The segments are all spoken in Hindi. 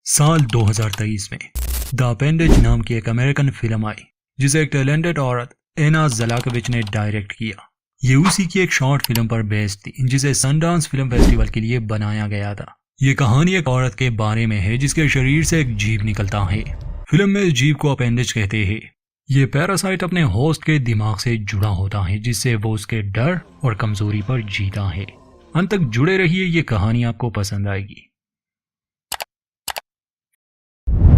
साल 2023 में द अपेंडेज नाम की एक अमेरिकन फिल्म आई जिसे एक टैलेंटेड औरत एना ज़लाकोविच ने डायरेक्ट किया। ये उसी की एक शॉर्ट फिल्म पर बेस्ड थी जिसे सनडांस फिल्म फेस्टिवल के लिए बनाया गया था। ये कहानी एक औरत के बारे में है जिसके शरीर से एक जीव निकलता है। फिल्म में इस जीव को अपेंडेज कहते हैं। ये पैरासाइट अपने होस्ट के दिमाग से जुड़ा होता है जिससे वो उसके डर और कमजोरी पर जीता है। अंत तक जुड़े रहिए, ये कहानी आपको पसंद आएगी।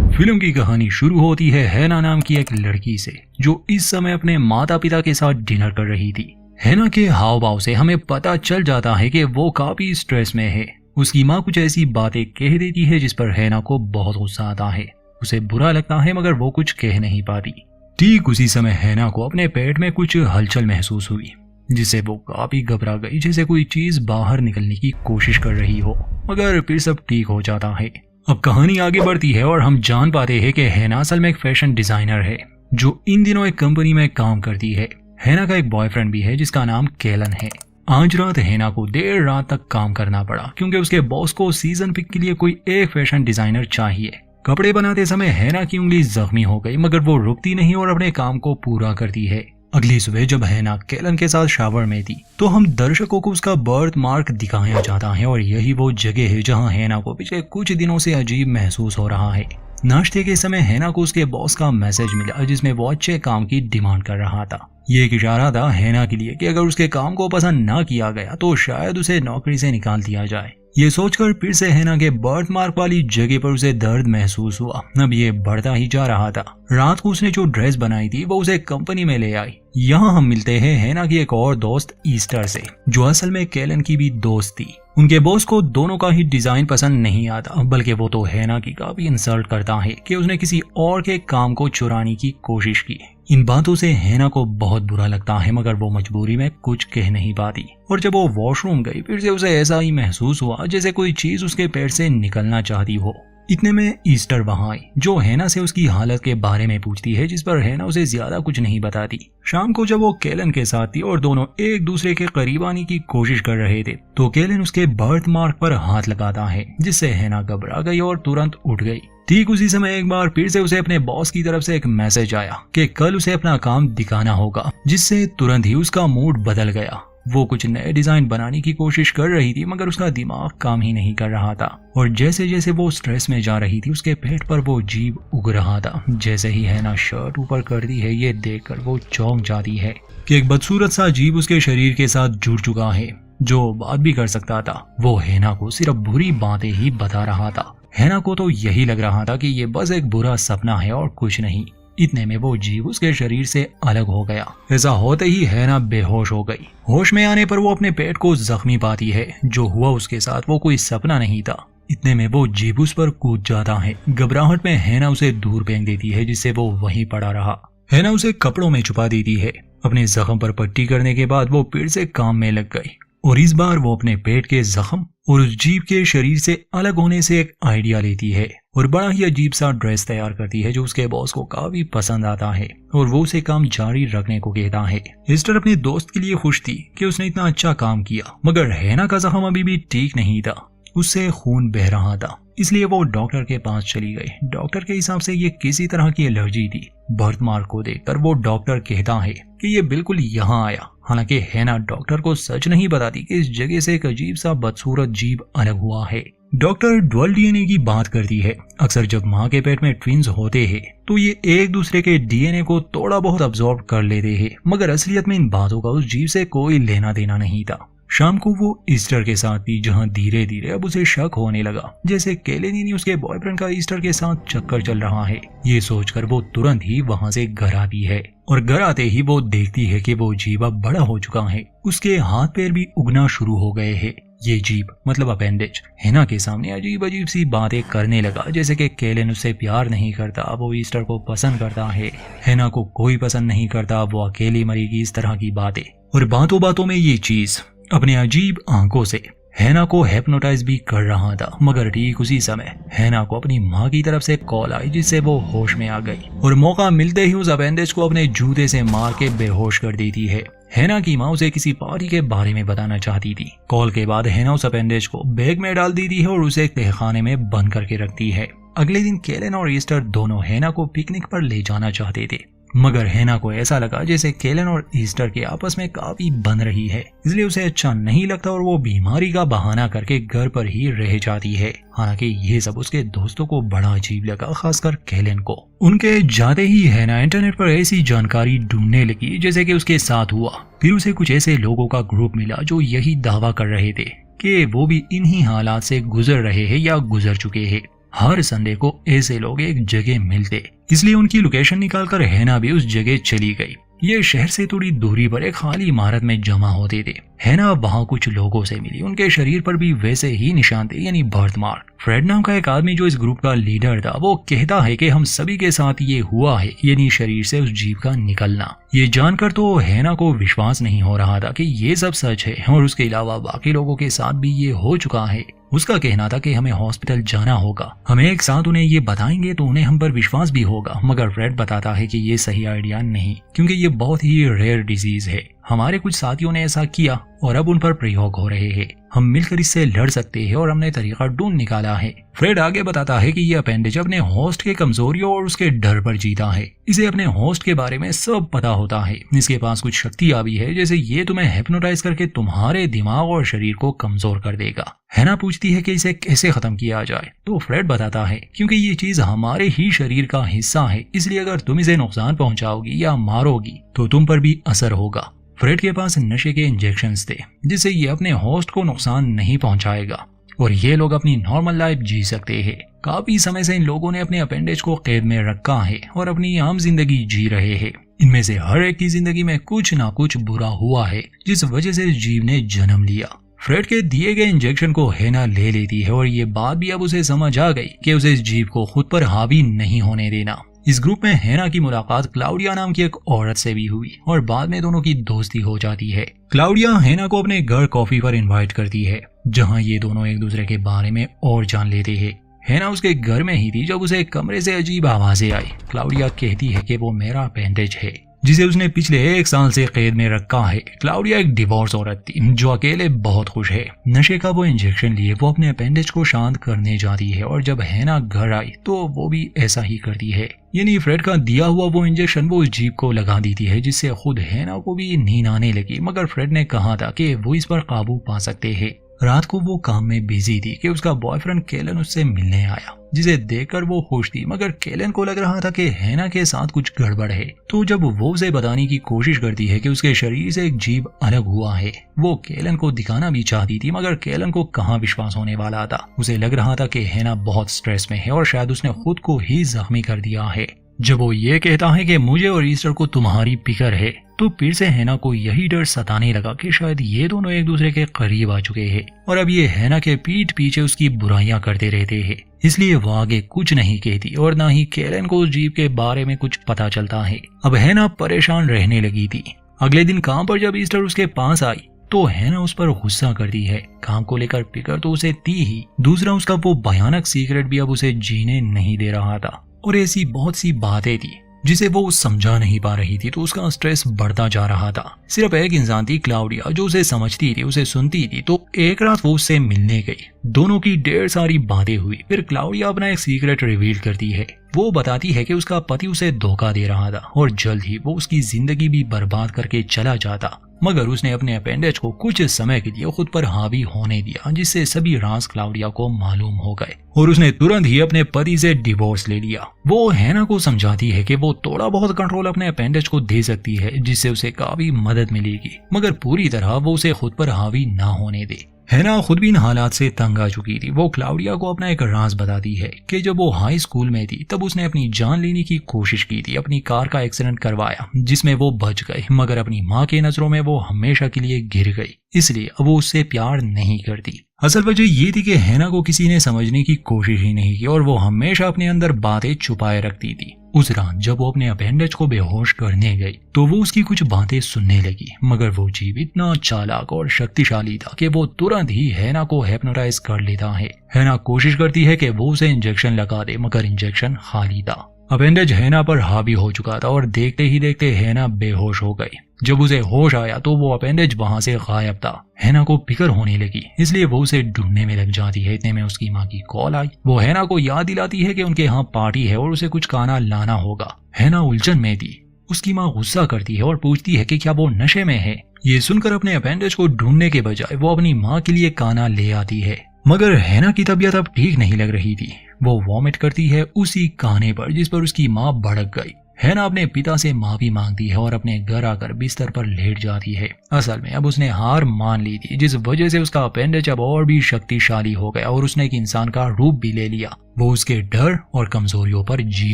फिल्म की कहानी शुरू होती है हैना नाम की एक लड़की से जो इस समय अपने माता पिता के साथ डिनर कर रही थी। हैना के हाव भाव से हमें पता चल जाता है कि वो काफी स्ट्रेस में है। उसकी माँ कुछ ऐसी बातें कह देती है जिस पर हैना को बहुत गुस्सा आता है। उसे बुरा लगता है मगर वो कुछ कह नहीं पाती। ठीक उसी समय हैना को अपने पेट में कुछ हलचल महसूस हुई जिससे वो काफी घबरा गई, जैसे कोई चीज बाहर निकलने की कोशिश कर रही हो, मगर फिर सब ठीक हो जाता है। अब कहानी आगे बढ़ती है और हम जान पाते हैं कि हैना असल में एक फैशन डिजाइनर है जो इन दिनों एक कंपनी में काम करती है। हैना का एक बॉयफ्रेंड भी है जिसका नाम केलन है। आज रात हैना को देर रात तक काम करना पड़ा क्योंकि उसके बॉस को सीजन पिक के लिए कोई एक फैशन डिजाइनर चाहिए। कपड़े बनाते समय हैना की उंगली जख्मी हो गई मगर वो रुकती नहीं और अपने काम को पूरा करती है। अगली सुबह जब हैना केलन के साथ शावर में थी तो हम दर्शकों को उसका बर्थ मार्क दिखाया जाता है और यही वो जगह है जहां हैना को पिछले कुछ दिनों से अजीब महसूस हो रहा है। नाश्ते के समय हैना को उसके बॉस का मैसेज मिला जिसमें वो अच्छे काम की डिमांड कर रहा था। ये एक इशारा था हैना के लिए कि अगर उसके काम को पसंद ना किया गया तो शायद उसे नौकरी से निकाल दिया जाए। ये सोचकर फिर से हैना के बर्थ मार्क वाली जगह पर उसे दर्द महसूस हुआ। अब ये बढ़ता ही जा रहा था। रात को उसने जो ड्रेस बनाई थी वो उसे कंपनी में ले आई। यहाँ हम मिलते हैं हैना की एक और दोस्त ईस्टर से जो असल में केलन की भी दोस्त थी। उनके बॉस को दोनों का ही डिजाइन पसंद नहीं आता, बल्कि वो तो हैना की काफी इंसल्ट करता है कि उसने किसी और के काम को चुराने की कोशिश की। इन बातों से हैना को बहुत बुरा लगता है मगर वो मजबूरी में कुछ कह नहीं पाती। और जब वो वॉशरूम गई फिर से उसे ऐसा ही महसूस हुआ जैसे कोई चीज उसके पेट से निकलना चाहती हो। इतने में ईस्टर वहां आई जो हैना से उसकी हालत के बारे में पूछती है, जिस पर हैना उसे ज्यादा कुछ नहीं बताती। शाम को जब वो केलन के साथ थी और दोनों एक दूसरे के करीब आने की कोशिश कर रहे थे तो केलन उसके बर्थ मार्क पर हाथ लगाता है जिससे हैना घबरा गई और तुरंत उठ गई। ठीक उसी समय एक बार फिर से उसे अपने बॉस की तरफ से एक मैसेज आया कि कल उसे अपना काम दिखाना होगा, जिससे तुरंत ही उसका मूड बदल गया। वो कुछ नए डिजाइन बनाने की कोशिश कर रही थी मगर उसका दिमाग काम ही नहीं कर रहा था और जैसे जैसे वो स्ट्रेस में जा रही थी उसके पेट पर वो जीव उग रहा था। जैसे ही हैना शर्ट ऊपर करती है ये देखकर वो चौंक जाती है कि एक बदसूरत सा जीव उसके शरीर के साथ जुड़ चुका है जो बात भी कर सकता था। वो हैना को सिर्फ बुरी बातें ही बता रहा था। हैना को तो यही लग रहा था कि ये बस एक बुरा सपना है और कुछ नहीं। इतने में वो जीव उसके शरीर से अलग हो गया। ऐसा होते ही हैना बेहोश हो गई। होश में आने पर वो अपने पेट को जख्मी पाती है। जो हुआ उसके साथ वो कोई सपना नहीं था। इतने में वो जीव उस पर कूद जाता है। घबराहट में हैना उसे दूर फेंक देती है जिससे वो वहीं पड़ा रहा। हैना उसे कपड़ों में छुपा देती है। अपने जख्म पर पट्टी करने के बाद वो फिर से काम में लग गई और इस बार वो अपने पेट के जख्म और उस जीव के शरीर से अलग होने से एक आइडिया लेती है और बड़ा ही अजीब सा ड्रेस तैयार करती है जो उसके बॉस को काफी पसंद आता है और वो उसे काम जारी रखने को कहता है। ईस्टर अपने दोस्त के लिए खुश थी कि उसने इतना अच्छा काम किया मगर हैना का जख्म अभी भी ठीक नहीं था। उससे खून बह रहा था, इसलिए वो डॉक्टर के पास चली गई। डॉक्टर के हिसाब से ये किसी तरह की एलर्जी थी। बर्थ मार्क को देखकर वो डॉक्टर कहता है कि ये बिल्कुल यहाँ आया। हालांकि हैना डॉक्टर को सच नहीं बताती कि इस जगह से एक अजीब सा बदसूरत जीव अलग हुआ है। डॉक्टर डुअल डीएनए की बात करती है। अक्सर जब माँ के पेट में ट्विंस होते हैं तो ये एक दूसरे के डीएनए को थोड़ा बहुत अब्सॉर्ब कर लेते हैं, मगर असलियत में इन बातों का उस जीव से कोई लेना देना नहीं था। शाम को वो ईस्टर के साथ थी जहां धीरे धीरे अब उसे शक होने लगा जैसे केलेनी उसके बॉयफ्रेंड का ईस्टर के साथ चक्कर चल रहा है। ये सोचकर वो तुरंत ही वहां से घर आती है और घर आते ही वो देखती है कि वो जीव अब बड़ा हो चुका है। उसके हाथ पैर भी उगना शुरू हो गए हैं। ये जीव मतलब अपेंडेज हैना के सामने अजीब अजीब सी बातें करने लगा जैसे कि केलन उससे प्यार नहीं करता, वो ईस्टर को पसंद करता है, हैना को कोई पसंद नहीं करता, वो अकेली मरेगी, इस तरह की बातें। और बातों बातों में ये चीज अपने अजीब आंखों से हैना को हिप्नोटाइज भी कर रहा था। मगर ठीक उसी समय हैना को अपनी माँ की तरफ से कॉल आई जिससे वो होश में आ गई और मौका मिलते ही उस अपेंडेज को अपने जूते से मार के बेहोश कर देती है। हैना की माँ उसे किसी पार्टी के बारे में बताना चाहती थी। कॉल के बाद हैना उस अपेंडेज को बैग में डाल देती है और उसे तहखाने में बंद करके रखती है। अगले दिन केलन और ईस्टर दोनों हैना को पिकनिक पर ले जाना चाहते थे, मगर हैना को ऐसा लगा जैसे केलन और ईस्टर के आपस में काफी बन रही है, इसलिए उसे अच्छा नहीं लगता और वो बीमारी का बहाना करके घर पर ही रह जाती है। हालांकि ये सब उसके दोस्तों को बड़ा अजीब लगा, खासकर केलन को। उनके जाते ही हैना इंटरनेट पर ऐसी जानकारी ढूंढने लगी जैसे कि उसके साथ हुआ। फिर उसे कुछ ऐसे लोगों का ग्रुप मिला जो यही दावा कर रहे थे कि वो भी इन्हीं हालात से गुजर रहे हैं या गुजर चुके हैं। हर संडे को ऐसे लोग एक जगह मिलते, इसलिए उनकी लोकेशन निकालकर हैना भी उस जगह चली गई। ये शहर से थोड़ी दूरी पर एक खाली इमारत में जमा होते थे। हैना वहाँ कुछ लोगों से मिली, उनके शरीर पर भी वैसे ही निशान थे, यानी बर्थ मार्क। फ्रेड नाम का एक आदमी जो इस ग्रुप का लीडर था, वो कहता है कि हम सभी के साथ ये हुआ है, यानी शरीर से उस जीव का निकलना। ये जानकर तो हैना को विश्वास नहीं हो रहा था कि ये सब सच है और उसके अलावा बाकी लोगों के साथ भी ये हो चुका है। उसका कहना था कि हमें हॉस्पिटल जाना होगा, हमें एक साथ उन्हें ये बताएंगे तो उन्हें हम पर विश्वास भी होगा। मगर फ्रेड बताता है कि ये सही आइडिया नहीं, क्योंकि ये बहुत ही रेयर डिजीज है। हमारे कुछ साथियों ने ऐसा किया और अब उन पर प्रयोग हो रहे हैं। हम मिलकर इससे लड़ सकते हैं और हमने तरीका ढूंढ निकाला है। फ्रेड आगे बताता है कि ये अपेंडेज अपने होस्ट के कमजोरियों और उसके डर पर जीता है। इसे अपने होस्ट के बारे में सब पता होता है। इसके पास कुछ शक्तियां भी है, जैसे ये तुम्हें हिप्नोटाइज करके तुम्हारे दिमाग और शरीर को कमजोर कर देगा। हैना पूछती है कि इसे कैसे खत्म किया जाए, तो फ्रेड बताता है क्योंकि ये चीज हमारे ही शरीर का हिस्सा है, इसलिए अगर तुम इसे नुकसान पहुंचाओगी या मारोगी तो तुम पर भी असर होगा। फ्रेड के पास नशे के इंजेक्शंस थे, जिससे ये अपने होस्ट को नुकसान नहीं पहुंचाएगा और ये लोग अपनी नॉर्मल लाइफ जी सकते हैं। काफी समय से इन लोगों ने अपने अपेंडेज को कैद में रखा है और अपनी आम जिंदगी जी रहे हैं। इनमें से हर एक की जिंदगी में कुछ ना कुछ बुरा हुआ है, जिस वजह से इस जीव ने जन्म लिया। फ्रेड के दिए गए इंजेक्शन को हैना ले लेती है और ये बात भी अब उसे समझ आ गई कि उसे इस जीव को खुद पर हावी नहीं होने देना। इस ग्रुप में हैना की मुलाकात क्लाउडिया नाम की एक औरत से भी हुई और बाद में दोनों की दोस्ती हो जाती है। क्लाउडिया हैना को अपने घर कॉफी पर इनवाइट करती है, जहां ये दोनों एक दूसरे के बारे में और जान लेते हैं। हैना उसके घर में ही थी जब उसे कमरे से अजीब आवाजें आई। क्लाउडिया कहती है कि वो मेरा अपेंडेज है, जिसे उसने पिछले 1 साल से कैद में रखा है। क्लाउडिया एक डिवोर्स औरत थी जो अकेले बहुत खुश है। नशे का वो इंजेक्शन लिए वो अपने अपेंडेज को शांत करने जाती है और जब हैना घर आई तो वो भी ऐसा ही करती है, यानी फ्रेड का दिया हुआ वो इंजेक्शन वो जीप को लगा देती है, जिससे खुद हैना को भी नींद आने लगी। मगर फ्रेड ने कहा था कि वो इस पर काबू पा सकते हैं। रात को वो काम में बिजी थी कि उसका बॉयफ्रेंड केलन उससे मिलने आया, जिसे देखकर वो खुश थी। मगर केलन को लग रहा था कि हैना के साथ कुछ गड़बड़ है। तो जब वो उसे बताने की कोशिश करती है कि उसके शरीर से एक जीव अलग हुआ है, वो केलन को दिखाना भी चाहती थी, मगर केलन को कहाँ विश्वास होने वाला था। उसे लग रहा था कि हैना बहुत स्ट्रेस में है और शायद उसने खुद को ही जख्मी कर दिया है। जब वो ये कहता है कि मुझे और ईस्टर को तुम्हारी फिक्र है, तो फिर से हैना को यही डर सताने लगा कि शायद ये दोनों एक दूसरे के करीब आ चुके हैं और अब ये हैना के पीठ पीछे उसकी बुराइयां करते रहते हैं। इसलिए वो आगे कुछ नहीं कहती और ना ही केलन को उस जीव के बारे में कुछ पता चलता है। अब हैना परेशान रहने लगी थी। अगले दिन काम पर जब ईस्टर उसके पास आई तो हैना उस पर गुस्सा करती है। काम को लेकर फिक्र तो उसे थी ही, दूसरा उसका वो भयानक सीक्रेट भी अब उसे जीने नहीं दे रहा था और ऐसी बहुत सी बातें थी जिसे वो समझा नहीं पा रही थी, तो उसका स्ट्रेस बढ़ता जा रहा था। सिर्फ एक इंसान थी क्लाउडिया जो उसे समझती थी, उसे सुनती थी। तो एक रात वो उससे मिलने गई, दोनों की ढेर सारी बातें हुई। फिर क्लाउडिया अपना एक सीक्रेट रिवील करती है। वो बताती है कि उसका पति उसे धोखा दे रहा था और जल्द ही वो उसकी जिंदगी भी बर्बाद करके चला जाता, मगर उसने अपने अपेंडेज को कुछ समय के लिए खुद पर हावी होने दिया, जिससे सभी राज क्लाउडिया को मालूम हो गए और उसने तुरंत ही अपने पति से डिवोर्स ले लिया। वो हैना को समझाती है कि वो थोड़ा बहुत कंट्रोल अपने अपेंडेज को दे सकती है, जिससे उसे काफी मदद मिलेगी, मगर पूरी तरह वो उसे खुद पर हावी ना होने दे। हैना खुद भी इन हालात से तंग आ चुकी थी। वो क्लाउडिया को अपना एक राज बताती है कि जब वो हाई स्कूल में थी तब उसने अपनी जान लेने की कोशिश की थी, अपनी कार का एक्सीडेंट करवाया जिसमें वो बच गई, मगर अपनी माँ के नजरों में वो हमेशा के लिए गिर गई, इसलिए अब वो उससे प्यार नहीं करती। असल वजह ये थी कि हैना को किसी ने समझने की कोशिश ही नहीं की और वो हमेशा अपने अंदर बातें छुपाए रखती थी। उस रात जब वो अपने अपेंडेज को बेहोश करने गई तो वो उसकी कुछ बातें सुनने लगी, मगर वो जीव इतना चालाक और शक्तिशाली था कि वो तुरंत ही हैना को हिप्नोटाइज कर लेता है। हैना कोशिश करती है कि वो उसे इंजेक्शन लगा दे, मगर इंजेक्शन खाली था। अपेंडेज हैना पर हावी हो चुका था और देखते ही देखते हैना बेहोश हो गई। जब उसे होश आया तो वो अपेंडेज वहां से गायब था। हैना को फिक्र होने लगी, इसलिए वो उसे ढूंढने में लग जाती है। इतने में उसकी माँ की कॉल आई। वो हैना को याद दिलाती है कि उनके यहाँ पार्टी है और उसे कुछ खाना लाना होगा। हैना उलझन में थी। उसकी माँ गुस्सा करती है और पूछती है कि क्या वो नशे में है। ये सुनकर अपने अपेंडेज को ढूंढने के बजाय वो अपनी माँ के लिए खाना ले आती है। मगर हैना की तबीयत अब ठीक नहीं लग रही थी। वो वॉमिट करती है उसी खाने पर जिस पर उसकी माँ भड़क गई। हैना अपने पिता से माफी मांगती है और अपने घर आकर बिस्तर पर लेट जाती है। असल में अब उसने हार मान ली थी, जिस वजह से उसका अपेंडेज अब और भी शक्तिशाली हो गया और उसने एक इंसान का रूप भी ले लिया। वो उसके डर और कमजोरियों पर जी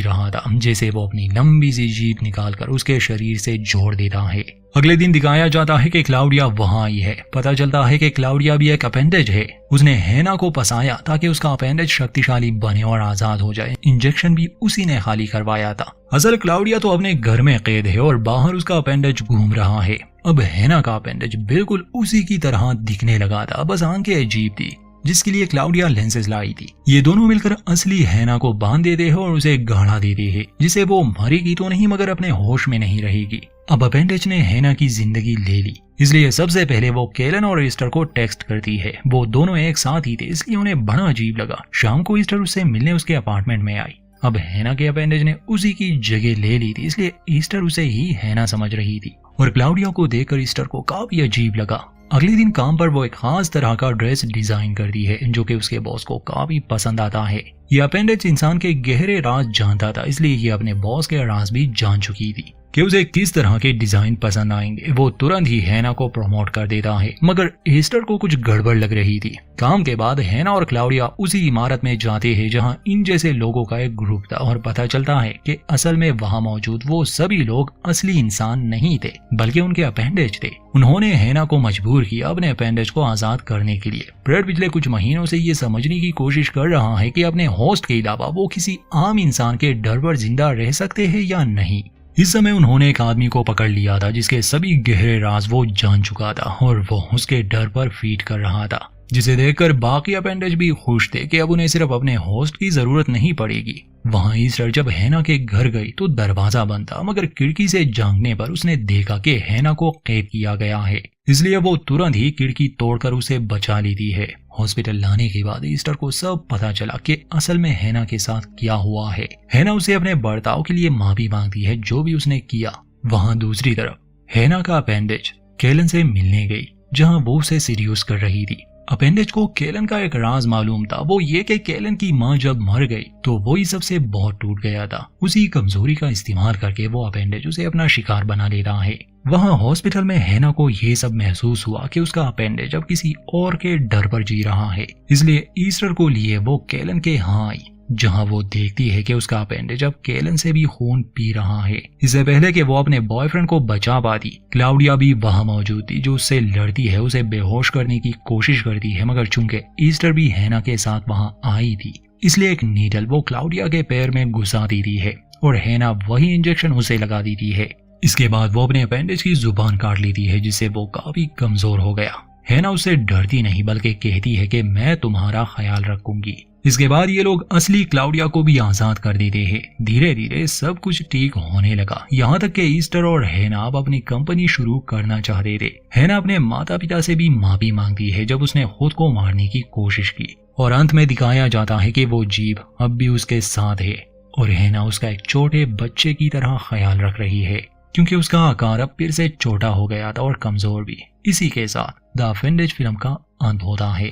रहा था, जैसे वो अपनी लंबी सी जीभ निकालकर उसके शरीर से जोड़ देता है। अगले दिन दिखाया जाता है कि क्लाउडिया वहां आई है। पता चलता है कि क्लाउडिया भी एक अपेंडेज है। उसने हैना को फंसाया ताकि उसका अपेंडेज शक्तिशाली बने और आजाद हो जाए। इंजेक्शन भी उसी ने खाली करवाया था। असल क्लाउडिया तो अपने घर में कैद है और बाहर उसका अपेंडेज घूम रहा है। अब हैना का अपेंडेज बिल्कुल उसी की तरह दिखने लगा था, बस आंखें अजीब थी, जिसके लिए क्लाउडिया लेंसेज लाई थी। ये दोनों मिलकर असली हैना को बांध देते हैं और उसे गाढ़ा देते हैं, जिसे वो मरेगी तो नहीं मगर अपने होश में नहीं रहेगी। अब अपेंडेज ने हैना की जिंदगी ले ली, इसलिए सबसे पहले वो केलन और ईस्टर को टेक्स्ट करती है। वो दोनों एक साथ ही थे, इसलिए उन्हें बड़ा अजीब लगा। शाम को ईस्टर उससे मिलने उसके अपार्टमेंट में आई। अब हैना के अपेंडेज ने उसी की जगह ले ली थी, इसलिए ईस्टर उसे ही हैना समझ रही थी और क्लाउडिया को देखकर ईस्टर को काफी अजीब लगा। अगले दिन काम पर वो एक खास तरह का ड्रेस डिजाइन करती है जो कि उसके बॉस को काफी पसंद आता है। ये अपेंडेज इंसान के गहरे राज जानता था, इसलिए ये अपने बॉस के राज भी जान चुकी थी कि उसे किस तरह के डिजाइन पसंद आएंगे। वो तुरंत ही हैना को प्रमोट कर देता है, मगर ईस्टर को कुछ गड़बड़ लग रही थी। काम के बाद हैना और क्लाउडिया उसी इमारत में जाते हैं जहां इन जैसे लोगों का एक ग्रुप था और पता चलता है कि असल में वहां मौजूद वो सभी लोग असली इंसान नहीं थे, बल्कि उनके अपेंडेज थे। उन्होंने हैना को मजबूर किया अपने अपेंडेज को आजाद करने के लिए। ब्रेड पिछले कुछ महीनों से ये समझने की कोशिश कर रहा है कि अपने होस्ट के अलावा वो किसी आम इंसान के डर पर जिंदा रह सकते हैं या नहीं। इस समय उन्होंने एक आदमी को पकड़ लिया था जिसके सभी गहरे राज वो जान चुका था और वो उसके डर पर फीड कर रहा था, जिसे देखकर बाकी अपेंडेज भी खुश थे कि अब उन्हें सिर्फ अपने होस्ट की जरूरत नहीं पड़ेगी। वहां ईस्टर जब हैना के घर गई तो दरवाजा बंद था, मगर खिड़की से झांकने पर उसने देखा कि हैना को कैद किया गया है, इसलिए वो तुरंत ही खिड़की तोड़कर उसे बचा लेती है। हॉस्पिटल लाने के बाद ईस्टर को सब पता चला कि असल में हैना के साथ क्या हुआ है। हैना उसे अपने बर्ताव के लिए माफी मांगती है जो भी उसने किया। वहां दूसरी तरफ हैना का अपेंडेज केलन से मिलने गई जहां वो उसे सीरियस कर रही थी। अपेंडेज को केलन का एक राज मालूम था, वो ये कि केलन की माँ जब मर गई तो वो ही सबसे बहुत टूट गया था। उसी कमजोरी का इस्तेमाल करके वो अपेंडेज उसे अपना शिकार बना ले रहा है। वहां हॉस्पिटल में हैना को ये सब महसूस हुआ कि उसका अपेंडेज अब किसी और के डर पर जी रहा है, इसलिए ईस्टर को लिए वो केलन के यहाँ आई, जहां वो देखती है कि उसका अपेंडेज अब केलन से भी खून पी रहा है। इससे पहले कि वो अपने बॉयफ्रेंड को बचा पाती, क्लाउडिया भी वहां मौजूद थी जो उससे लड़ती है, उसे बेहोश करने की कोशिश करती है, मगर चूंकि ईस्टर भी हैना के साथ वहां आई थी इसलिए एक नीडल वो क्लाउडिया के पैर में घुसा देती है और हैना वही इंजेक्शन उसे लगा देती है। इसके बाद वो अपने अपेंडेज की जुबान काट लेती है, जिससे वो काफी कमजोर हो गया। हैना उससे डरती नहीं बल्कि कहती है कि मैं तुम्हारा ख्याल रखूंगी। इसके बाद ये लोग असली क्लाउडिया को भी आजाद कर देते हैं। धीरे धीरे सब कुछ ठीक होने लगा, यहाँ तक कि ईस्टर और हैना अब अपनी कंपनी शुरू करना चाहते थे। हैना अपने माता पिता से भी माफी मांगती है जब उसने खुद को मारने की कोशिश की, और अंत में दिखाया जाता है कि वो जीव अब भी उसके साथ है और हैना उसका एक छोटे बच्चे की तरह ख्याल रख रही है, क्योंकि उसका आकार अब फिर से छोटा हो गया था और कमजोर भी। इसी के साथ द अपेंडेज फिल्म का अंत होता है।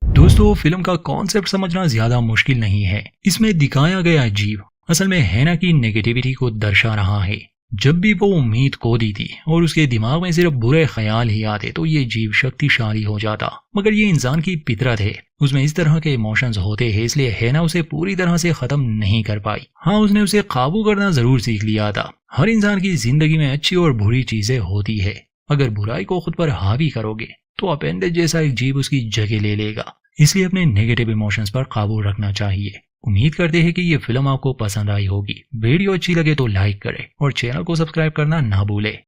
दोस्तों, फिल्म का कॉन्सेप्ट समझना ज्यादा मुश्किल नहीं है। इसमें दिखाया गया जीव असल में हैना की नेगेटिविटी को दर्शा रहा है। जब भी वो उम्मीद खो दी थी और उसके दिमाग में सिर्फ बुरे ख्याल ही आते तो ये जीव शक्तिशाली हो जाता, मगर ये इंसान की फितरत है, उसमें इस तरह के इमोशंस होते हैं, इसलिए हैना उसे पूरी तरह से खत्म नहीं कर पाई। हाँ, उसने उसे काबू करना जरूर सीख लिया था। हर इंसान की जिंदगी में अच्छी और बुरी चीजें होती है, अगर बुराई को खुद पर हावी करोगे तो अपेंडेज जैसा एक जीव उसकी जगह ले लेगा, इसलिए अपने नेगेटिव इमोशंस पर काबू रखना चाहिए। उम्मीद करते हैं कि ये फिल्म आपको पसंद आई होगी। वीडियो अच्छी लगे तो लाइक करें और चैनल को सब्सक्राइब करना ना भूलें।